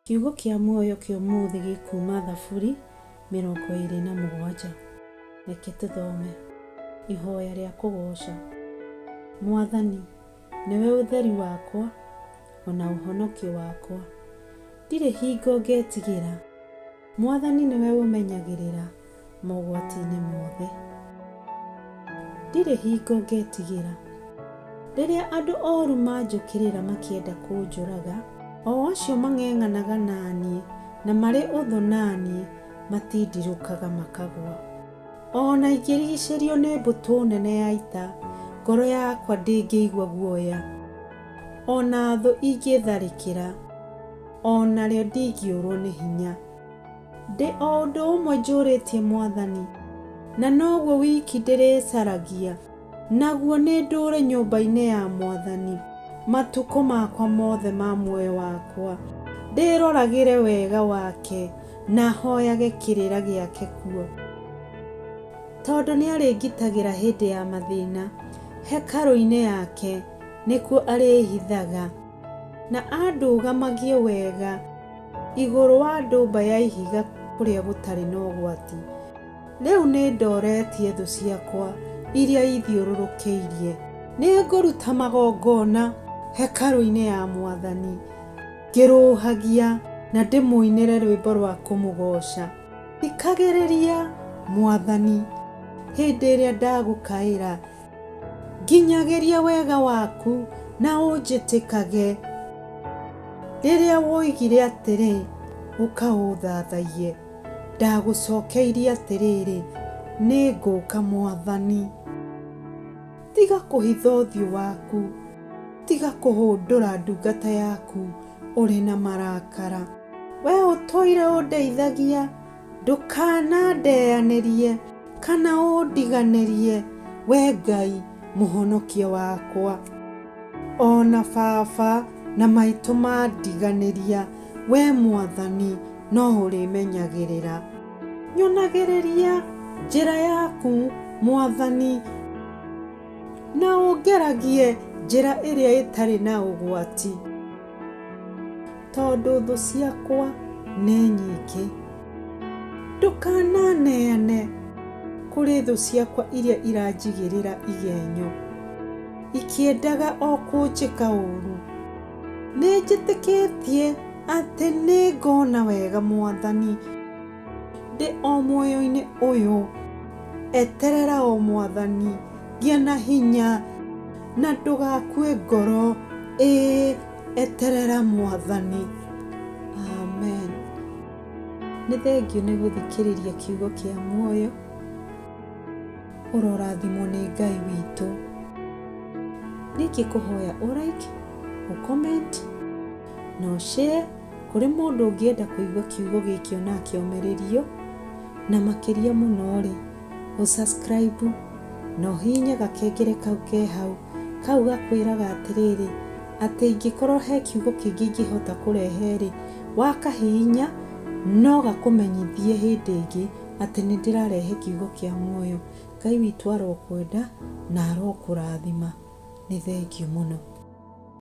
Kiugo kĩa muoyo kĩa ũmũthĩ gĩkuma Thaburi 27. Reke tũthome. Ihoya rĩa kũgoca. Mwathani, nĩwe ũtheri wakwa, ona ũhonokio wakwa. Ndirĩ hingo ngetigĩra. Mwathani nĩwe ũmenyagĩrĩra mogwati-inĩ mothe. Ndirĩ hingo ngetigĩra. Rĩrĩa andũ oru manjũkĩrĩra makĩenda kũnjũraga, o acio mang'eng'anaga naniĩ na marĩ ũthũ naniĩ matindirũkaga makagwa. Ona ingĩrigicĩrio nĩ mbũtũ nene ya ita, ngoro yakwa ndĩngĩigua guoya. Ona thũ ingĩtharĩkĩra, onarĩo ndingĩũrwo nĩ hinya. Ndĩ o ũndũ ũmwe njũrĩtie Mwathani, na noguo wiki ndĩrĩcaragia, naguo nĩ ndũũre nyũmba-inĩ ya Mwathani matukũ makwa mothe ma muoyo wakwa, ndĩroragĩre wega wake na hoyage kĩrĩra gĩake kuo. Tondũ nĩarĩngitagĩra hĩndĩ ya mathĩna, hekarũ-inĩ yake nĩkuo arĩhithaga, na andũgamagie wega igũrũ wa ndũmba ya ihiga kũrĩa gũtarĩ na ũgwati. Rĩu nĩ ndoretie thũ ciakwa iria ithiũrũrũkĩirie. Nĩ ngũruta magongona hekarũ-inĩ ya Mwathani, ngĩrũhagia na ndĩmũinĩre rwĩmbo rwa kũmũgoca. Thikagĩrĩria Mwathani hĩndĩ ĩrĩa ndagũkaĩra, nginyagĩria wega waku na ũnjĩtĩkage. Rĩrĩa woigire atĩrĩ, ũka ũthathaiye, ndagũcokeirie atĩrĩrĩ, nĩ ngũka Mwathani. Tiga kũhitha ũthiũ waku, tiga kũhũndũra ndungata yaku ũrĩ na marakara. We ũtũire ũndeithagia, ndũkanandeanĩrie kana ũndiganĩrie, we Ngai mũhonokia wakwa. Ona baba na maitũ mandiganĩria, we Mwathani no ũrĩmenyagĩrĩra. Nyonagĩrĩria njĩra yaku Mwathani, na ũngeragie njĩra ĩrĩa ĩtarĩ na ũgwati. Tondũ thũ ciakwa nĩ nyingĩ, ndũkananeane kũrĩ thũ ciakwa iria iranjigĩrĩra igenyo, ikĩendaga o kũnjĩka ũũru. Nĩ njĩtĩkĩtie atĩ nĩ ngona wega Mwathani ndĩ o muoyo-inĩ ũyũ. Eterera o Mwathani, gĩa na hinya na ndũgakue ngoro. Eterera Mwathani. Amen. Nĩ thengio nĩ gũthikĩrĩria kiugo kĩa muoyo. Ũrorathimwo nĩ Ngai witũ. Nĩngĩkũhoya ũlike, ũcomment na ũshare kũrĩ mũndũ ũngĩenda kũigua kiugo gĩkĩ ona akĩomererio, na makĩria mũno rĩ, ũsubscribe na ũhihinye gakengere kau ke hau, kau gakwĩraga atĩrĩrĩ, atĩ ingĩkorwo he kiugo kĩngĩ ingĩhota kũrehe rĩ, wakahihinya no gakũmenyithie hĩndĩ ĩngĩ atĩ nĩ ndĩrarehe kiugo kĩa muoyo. Ngai witũ arokwenda na arokũrathima. Nĩ thengio mũno.